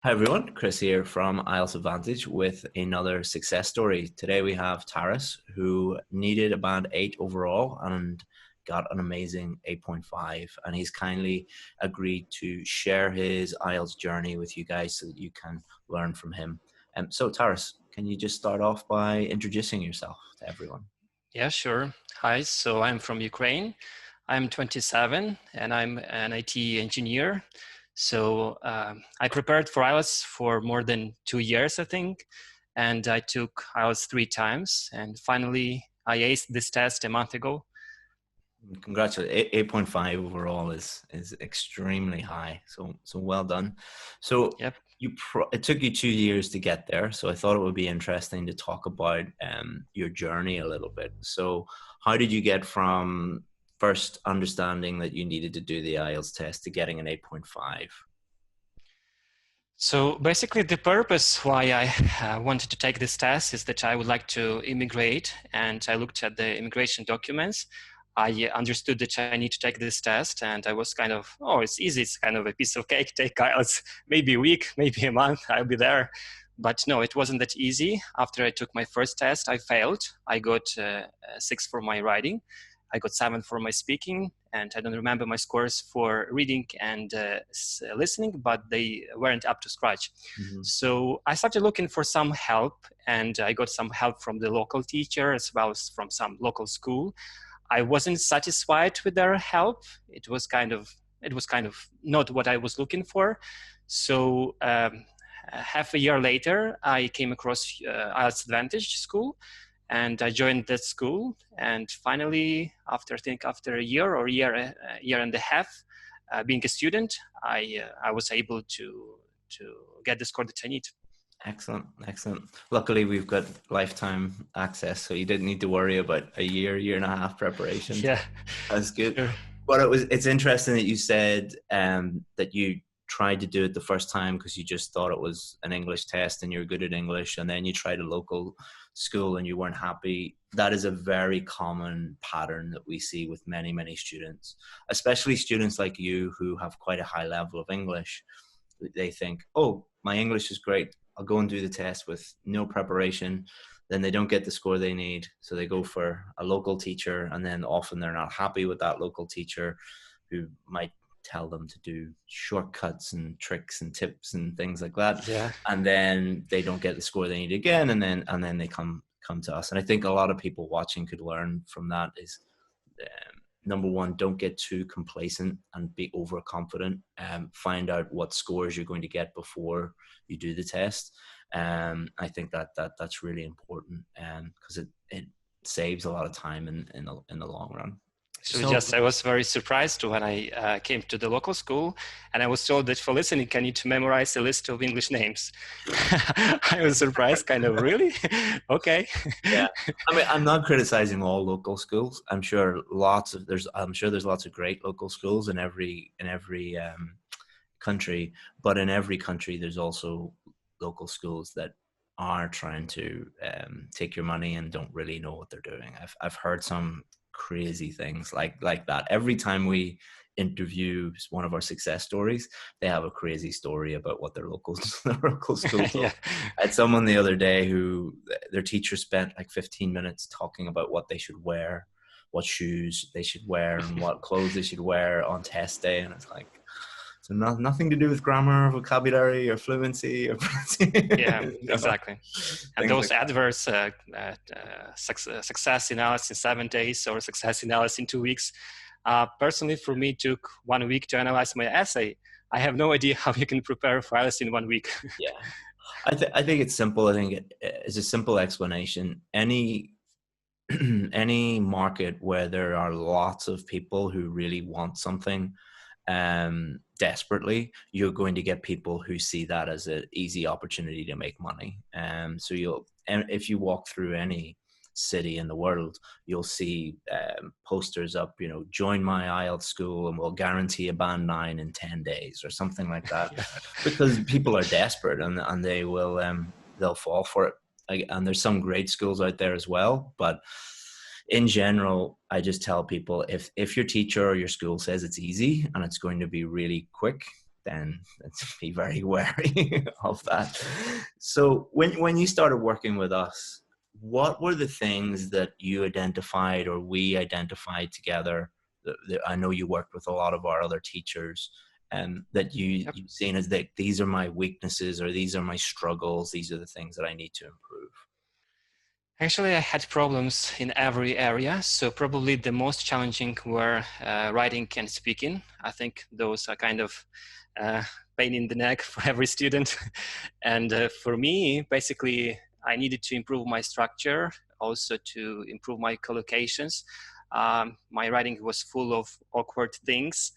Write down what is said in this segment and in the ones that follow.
Hi everyone, Chris here from IELTS Advantage with another success story. Today we have Taras, who needed a band 8 overall and got an amazing 8.5, and he's kindly agreed to share his IELTS journey with you guys so that you can learn from him. So Taras, can you just start off by introducing yourself to everyone? Yeah, sure. Hi, so I'm from Ukraine. I'm 27 and I'm an IT engineer. I prepared for IELTS for more than 2 years, I think, and I took IELTS 3 times. And finally, I aced this test a month ago. Congratulations. 8.5 overall is extremely high. So well done. So Yep. it took you 2 years to get there. So I thought it would be interesting to talk about your journey a little bit. So how did you get from first understanding that you needed to do the IELTS test to getting an 8.5? So basically, the purpose why I wanted to take this test is that I would like to immigrate, and I looked at the immigration documents. I understood that I need to take this test, and I was kind of, oh, it's easy. It's kind of a piece of cake. Take IELTS, maybe a week, maybe a month, I'll be there. But no, it wasn't that easy. After I took my first test, I failed. I got 6 for my writing. I got 7 for my speaking, and I don't remember my scores for reading and listening, but they weren't up to scratch. Mm-hmm. So I started looking for some help, and I got some help from the local teacher as well as from some local school. I wasn't satisfied with their help. It was kind of not what I was looking for. So half a year later, I came across IELTS Advantage school, and I joined that school. And finally, after a year or year and a half, being a student, I was able to get the score that I need. Excellent, excellent. Luckily, we've got lifetime access, so you didn't need to worry about a year and a half preparation. Yeah, That's good. sure. But it's interesting that you said that you tried to do it the first time because you just thought it was an English test and you're good at English, and then you tried a local school and you weren't happy. That is a very common pattern that we see with many, many students, especially students like you who have quite a high level of English. They think, oh, my English is great. I'll go and do the test with no preparation. Then they don't get the score they need. So they go for a local teacher, and then often they're not happy with that local teacher who might tell them to do shortcuts and tricks and tips and things like that. Yeah. And then they don't get the score they need again. And then they come to us. And I think a lot of people watching could learn from that is number one, don't get too complacent and be overconfident. Find out what scores you're going to get before you do the test. I think that's really important because it saves a lot of time in the long run. So just, I was very surprised when I came to the local school, and I was told that for listening, I need to memorize a list of English names. I was surprised, kind of, really? Okay. Yeah, I mean, I'm not criticizing all local schools. I'm sure there's lots of great local schools in every country, but in every country there's also local schools that are trying to take your money and don't really know what they're doing. I've heard some crazy things like that. Every time we interview one of our success stories, they have a crazy story about what their local schools. Yeah. I had someone the other day who their teacher spent like 15 minutes talking about what they should wear, what shoes they should wear, and what clothes they should wear on test day, and it's like, so nothing to do with grammar, vocabulary, or fluency. Yeah, exactly. And those like adverts, success analysis in 7 days or success analysis in 2 weeks, personally, for me, took 1 week to analyze my essay. I have no idea how you can prepare for IELTS in 1 week. Yeah, I think it's simple. I think it's a simple explanation. Any market where there are lots of people who really want something desperately, you're going to get people who see that as an easy opportunity to make money. If you walk through any city in the world, you'll see posters up, join my IELTS school and we'll guarantee a band 9 in 10 days or something like that. Yeah. Because people are desperate and they will they'll fall for it. And there's some great schools out there as well, but in general, I just tell people if your teacher or your school says it's easy and it's going to be really quick, then be very wary of that. So when you started working with us, what were the things that you identified or we identified together? I know you worked with a lot of our other teachers, and that Yep. you've seen as that these are my weaknesses or these are my struggles. These are the things that I need to improve. Actually, I had problems in every area. So probably the most challenging were writing and speaking. I think those are kind of uh, pain in the neck for every student. And for me, basically, I needed to improve my structure, also to improve my collocations. My writing was full of awkward things.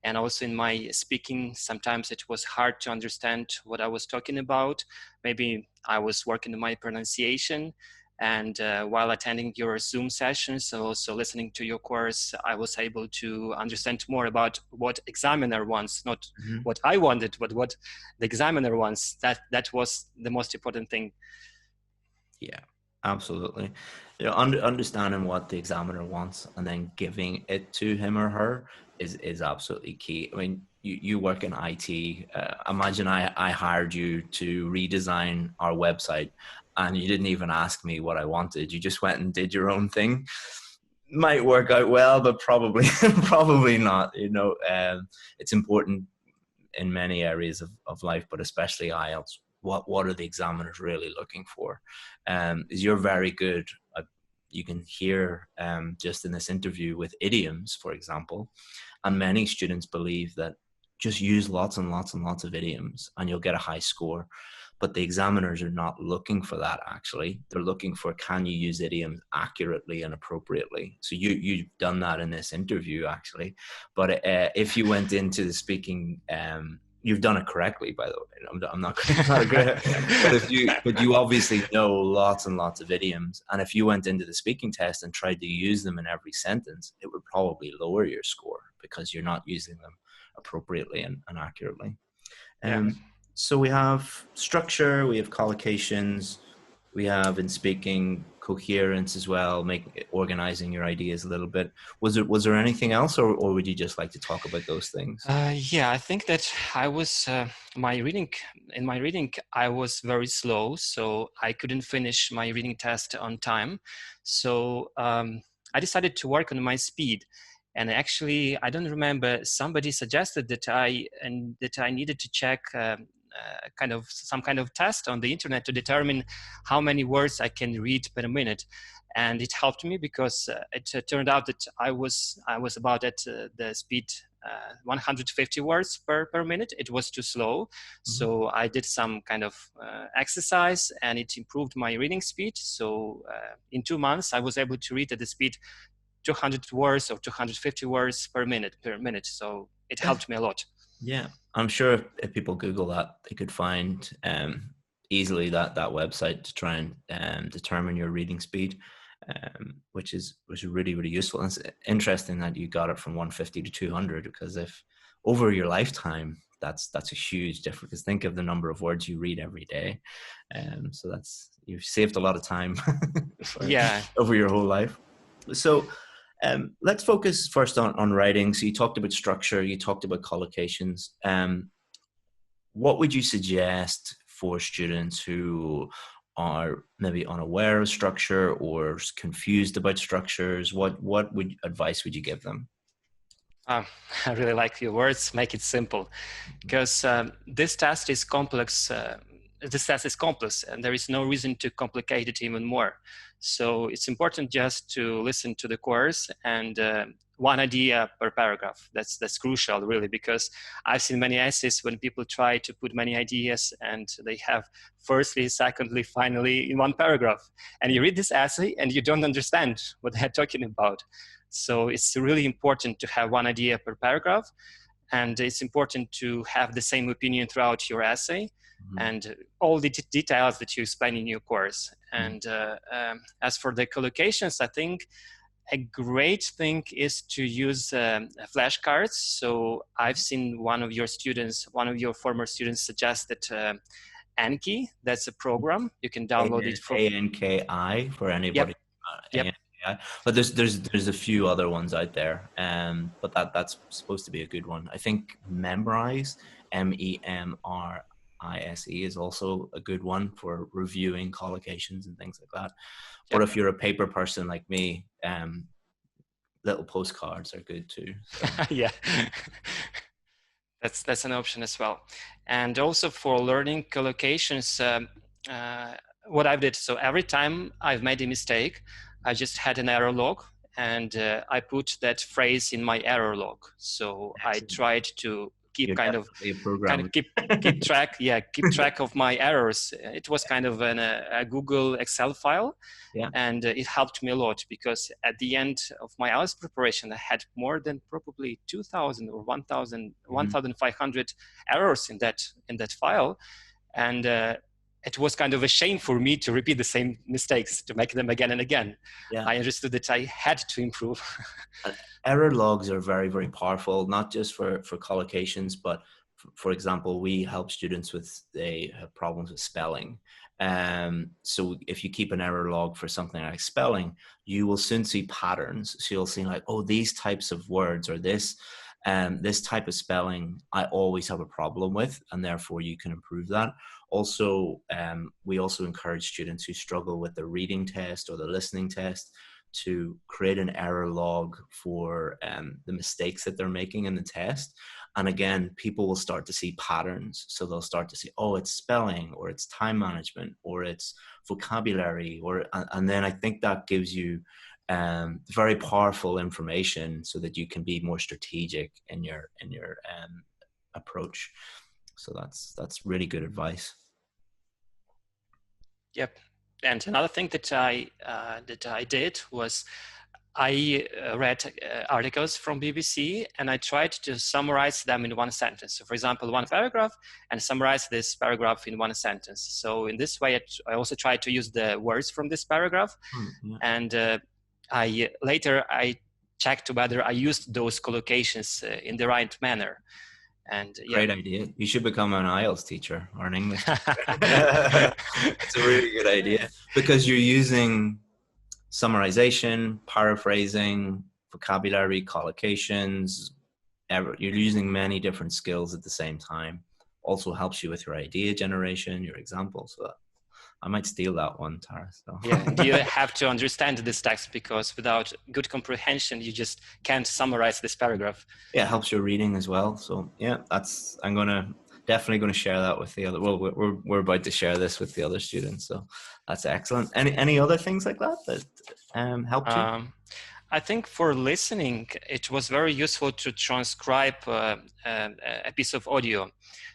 And also in my speaking, sometimes it was hard to understand what I was talking about. Maybe I was working on my pronunciation. And while attending your Zoom sessions, also listening to your course, I was able to understand more about what examiner wants, not Mm-hmm. what I wanted, but what the examiner wants. That was the most important thing. Yeah, absolutely. You know, understanding what the examiner wants and then giving it to him or her is absolutely key. I mean, you work in IT. Imagine I hired you to redesign our website and you didn't even ask me what I wanted. You just went and did your own thing. Might work out well, but probably probably not. You know, it's important in many areas of life, but especially IELTS. What are the examiners really looking for? Is you're very good. You can hear just in this interview with idioms, for example, and many students believe that just use lots and lots and lots of idioms and you'll get a high score. But the examiners are not looking for that, actually. They're looking for, can you use idioms accurately and appropriately? So you've done that in this interview, actually. But if you went into the speaking, you've done it correctly, by the way. I'm not great, but you obviously know lots and lots of idioms. And if you went into the speaking test and tried to use them in every sentence, it would probably lower your score because you're not using them appropriately and accurately. Yeah. So we have structure, we have collocations, we have in speaking coherence as well, organizing your ideas a little bit. Was there anything else, or would you just like to talk about those things? Yeah, I think that I was my reading in my reading I was very slow, so I couldn't finish my reading test on time. So I decided to work on my speed. And actually, I don't remember. Somebody suggested that I needed to check some kind of test on the internet to determine how many words I can read per minute. And it helped me because it turned out that I was about at the speed 150 words per minute. It was too slow. So I did some kind of exercise and it improved my reading speed. So in 2 months, I was able to read at the speed 200 words or 250 words per minute. So it helped me a lot. Yeah, I'm sure if people Google that, they could find easily that website to try and determine your reading speed, which is really, really useful. And it's interesting that you got it from 150 to 200, because if over your lifetime, that's a huge difference. Because think of the number of words you read every day, so you've saved a lot of time Yeah. over your whole life. So let's focus first on writing. So you talked about structure, you talked about collocations. What would you suggest for students who are maybe unaware of structure or confused about structures? What advice would you give them? I really like your words. Make it simple, because this test is complex. This test is complex, and there is no reason to complicate it even more. So it's important just to listen to the course and one idea per paragraph. That's crucial, really, because I've seen many essays when people try to put many ideas and they have firstly, secondly, finally in one paragraph. And you read this essay and you don't understand what they're talking about. So it's really important to have one idea per paragraph. And it's important to have the same opinion throughout your essay and all the details that you explain in your course. And as for the collocations, I think a great thing is to use flashcards. So I've seen one of your former students suggest that Anki, that's a program. You can download it from ANKI for anybody. Yep. But there's a few other ones out there, but that's supposed to be a good one. I think Memrise, MEMRISE is also a good one for reviewing collocations and things like that. But Yep. if you're a paper person like me, little postcards are good too. So. Yeah. That's an option as well. And also for learning collocations, what I did, so every time I've made a mistake, I just had an error log, and I put that phrase in my error log. So Excellent. I tried to keep You're definitely a programmer. keep track of my errors. It was kind of a Google Excel file. Yeah. And it helped me a lot, because at the end of my IELTS preparation, I had more than probably 2,000 or 1,000, 1,500 errors in that file. And it was kind of a shame for me to repeat the same mistakes, to make them again and again. Yeah. I understood that I had to improve. Error logs are very, very powerful, not just for collocations, but for example, we help students with they have problems with spelling. So if you keep an error log for something like spelling, you will soon see patterns. So you'll see like, oh, these types of words or this type of spelling, I always have a problem with, and therefore you can improve that. Also, we also encourage students who struggle with the reading test or the listening test to create an error log for the mistakes that they're making in the test. And again, people will start to see patterns. So they'll start to see, oh, it's spelling, or it's time management, or it's vocabulary, and then I think that gives you very powerful information so that you can be more strategic in your approach. So that's really good advice. Yep. And another thing that I did was I read articles from BBC, and I tried to summarize them in one sentence. So for example, one paragraph, and summarize this paragraph in one sentence. So in this way, I also tried to use the words from this paragraph. And I checked whether I used those collocations in the right manner. And Great idea. You should become an IELTS teacher or an English teacher. It's a really good idea, because you're using summarization, paraphrasing, vocabulary, collocations. You're using many different skills at the same time. Also helps you with your idea generation, your examples. So I might steal that one, Tara. So. Yeah, and you have to understand this text, because without good comprehension, you just can't summarize this paragraph. Yeah, it helps your reading as well. So yeah, I'm definitely going to share that with the other. Well, we're about to share this with the other students, so that's excellent. Any other things like that helped you? I think for listening, it was very useful to transcribe a piece of audio,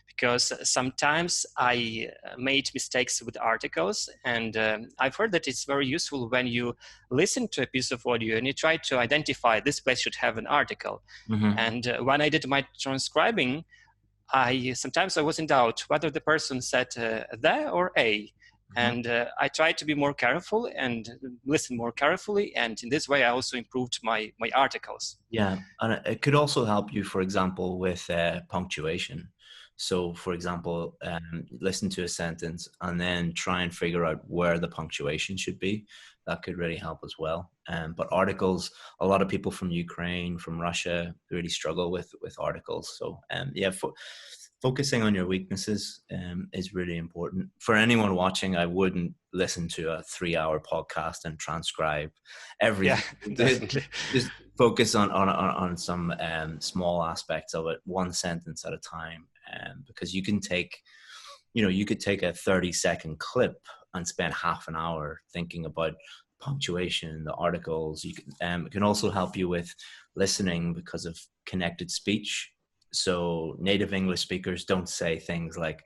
because sometimes I made mistakes with articles, and I've heard that it's very useful when you listen to a piece of audio and you try to identify this place should have an article. And when I did my transcribing, sometimes I was in doubt whether the person said the or a. And I tried to be more careful and listen more carefully. And in this way, I also improved my articles. Yeah, and it could also help you, for example, with punctuation. So, for example, listen to a sentence and then try and figure out where the punctuation should be. That could really help as well. But articles, a lot of people from Ukraine, from Russia, really struggle with articles. So, yeah, focusing on your weaknesses is really important. For anyone watching, I wouldn't listen to a 3-hour podcast and transcribe everything. Yeah, definitely. Just focus on some small aspects of it, one sentence at a time. Because you can take, you could take a 30-second clip and spend half an hour thinking about punctuation, the articles. It can also help you with listening because of connected speech. So native English speakers don't say things like,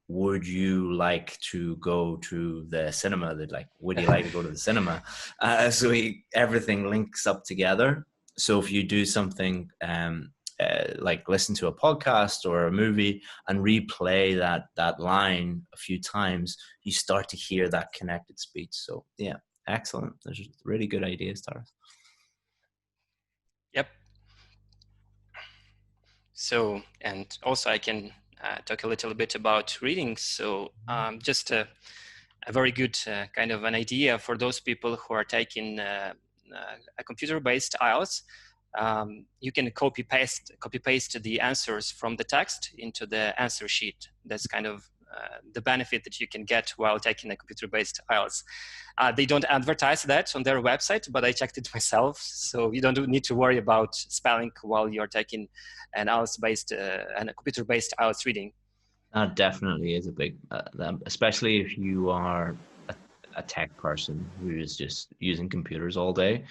would you like to go to the cinema? They're like, would you like to go to the cinema? So everything links up together. So if you do something like listen to a podcast or a movie and replay that line a few times, you start to hear that connected speech. So yeah, excellent. There's really good ideas, Taras. Yep. So, and also I can talk a little bit about reading. So just a very good kind of an idea for those people who are taking a computer-based IELTS. you can copy paste the answers from the text into the answer sheet. That's kind of the benefit that you can get while taking a computer-based IELTS. They don't advertise that on their website, but I checked it myself. So you don't need to worry about spelling while you're taking an IELTS-based and a computer-based IELTS reading. That definitely is a big, especially if you are a tech person who is just using computers all day.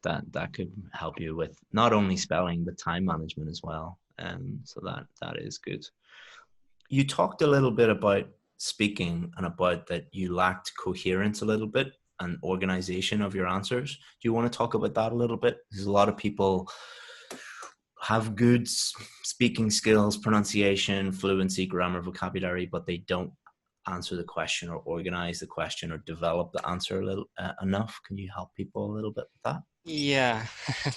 That could help you with not only spelling but time management as well. So that is good. You talked a little bit about speaking and about that you lacked coherence a little bit and organization of your answers. Do you want to talk about that a little bit? Because a lot of people have good speaking skills, pronunciation, fluency, grammar, vocabulary, but they don't answer the question or organize the question or develop the answer a little enough. Can you help people a little bit with that? Yeah,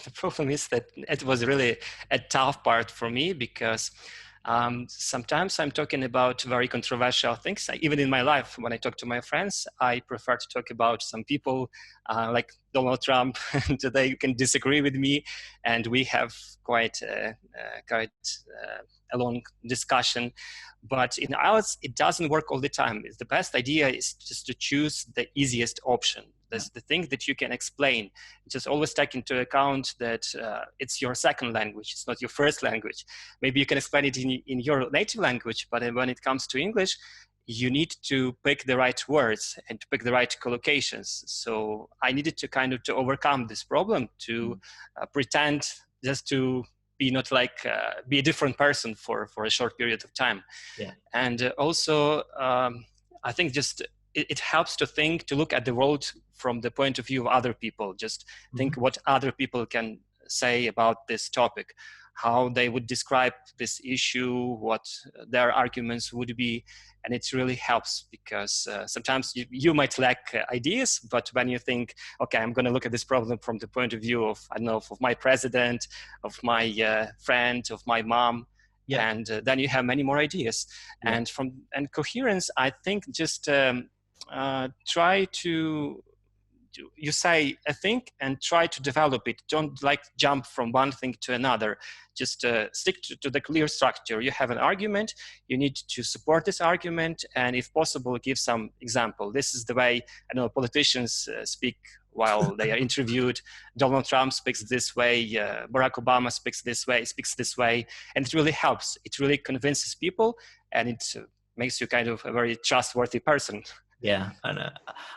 the problem is that it was really a tough part for me because sometimes I'm talking about very controversial things. Even in my life, when I talk to my friends, I prefer to talk about some people like Donald Trump, and they can disagree with me, and we have quite a long discussion. But in IELTS, it doesn't work all the time. The best idea is just to choose the easiest option. That's the thing that you can explain. Just always take into account that it's your second language, it's not your first language. Maybe you can explain it in your native language, but when it comes to English, you need to pick the right words and to pick the right collocations. So I needed to kind of to overcome this problem, to pretend just to be not like be a different person for a short period of time. Yeah. And also I think just it helps to think, to look at the world from the point of view of other people. Just think what other people can say about this topic, how they would describe this issue, what their arguments would be. And it really helps because sometimes you might lack ideas, but when you think, okay, I'm going to look at this problem from the point of view of, I don't know, of my president, of my friend, of my mom, yeah. And then you have many more ideas. Yeah. And coherence, I think just try to, you say a thing and try to develop it. Don't like jump from one thing to another. Just stick to the clear structure. You have an argument, you need to support this argument, and if possible, give some example. This is the way, I know, politicians speak while they are interviewed. Donald Trump speaks this way, Barack Obama speaks this way, and it really helps. It really convinces people, and it makes you kind of a very trustworthy person. Yeah, and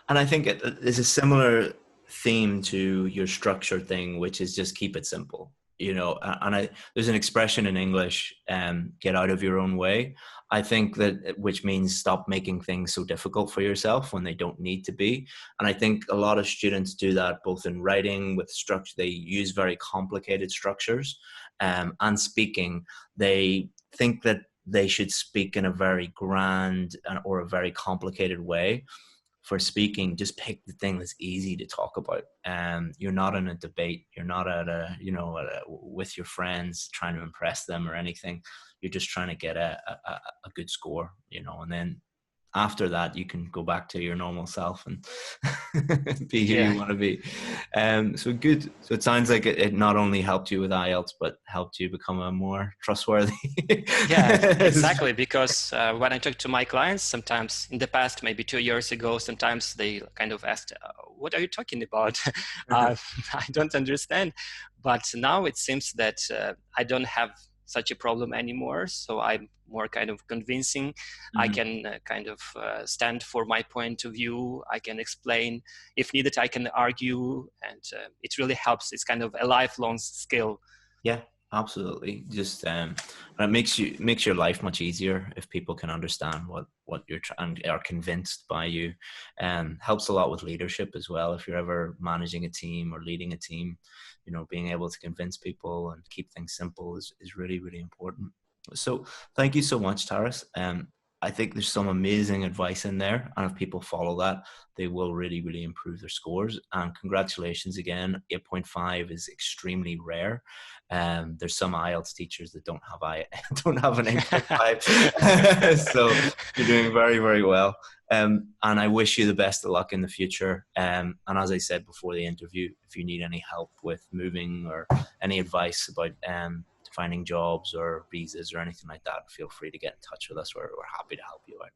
I think there's a similar theme to your structure thing, which is just keep it simple. You know, and there's an expression in English, get out of your own way. I think that, which means stop making things so difficult for yourself when they don't need to be. And I think a lot of students do that both in writing with structure. They use very complicated structures, and speaking. They think that they should speak in a very grand or a very complicated way. For speaking, just pick the thing that's easy to talk about. You're not in a debate. You're not at with your friends trying to impress them or anything. You're just trying to get a good score, and then after that, you can go back to your normal self and be who you want to be. So good. So it sounds like it not only helped you with IELTS, but helped you become a more trustworthy. Yeah, exactly. Because when I talk to my clients, sometimes in the past, maybe 2 years ago, sometimes they kind of asked, what are you talking about? I don't understand. But now it seems that I don't have such a problem anymore. So I'm more kind of convincing. I can kind of stand for my point of view. I can explain. If needed, I can argue. And it really helps. It's kind of a lifelong skill. Yeah, absolutely. Just and it makes your life much easier if people can understand what you're trying, are convinced by you. Helps a lot with leadership as well. If you're ever managing a team or leading a team, being able to convince people and keep things simple is really, really important. So thank you so much, Taras. I think there's some amazing advice in there, and if people follow that, they will really, really improve their scores. And congratulations again. 8.5 is extremely rare. There's some IELTS teachers that don't have an 8.5, so you're doing very, very well. And I wish you the best of luck in the future. And as I said before the interview, if you need any help with moving or any advice about finding jobs or visas or anything like that, feel free to get in touch with us. We're happy to help you out.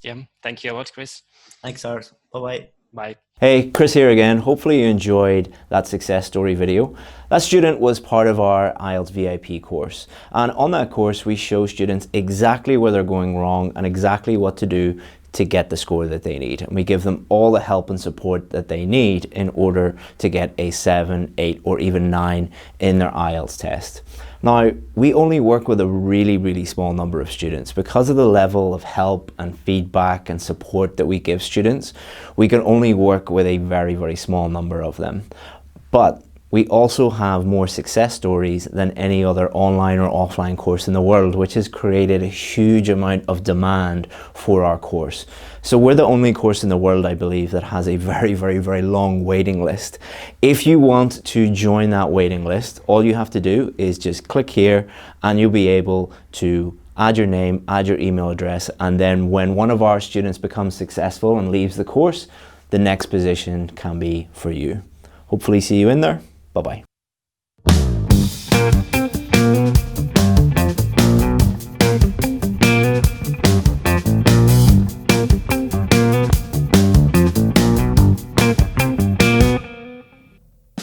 Yeah, thank you a lot, Chris. Thanks, Ars. Bye-bye. Bye. Hey, Chris here again. Hopefully you enjoyed that success story video. That student was part of our IELTS VIP course. And on that course, we show students exactly where they're going wrong and exactly what to do to get the score that they need. And we give them all the help and support that they need in order to get a 7, 8, or even 9 in their IELTS test. Now, we only work with a really, really small number of students. Because of the level of help and feedback and support that we give students, we can only work with a very, very small number of them. But we also have more success stories than any other online or offline course in the world, which has created a huge amount of demand for our course. So we're the only course in the world, I believe, that has a very, very, very long waiting list. If you want to join that waiting list, all you have to do is just click here and you'll be able to add your name, add your email address, and then when one of our students becomes successful and leaves the course, the next position can be for you. Hopefully see you in there. Bye-bye.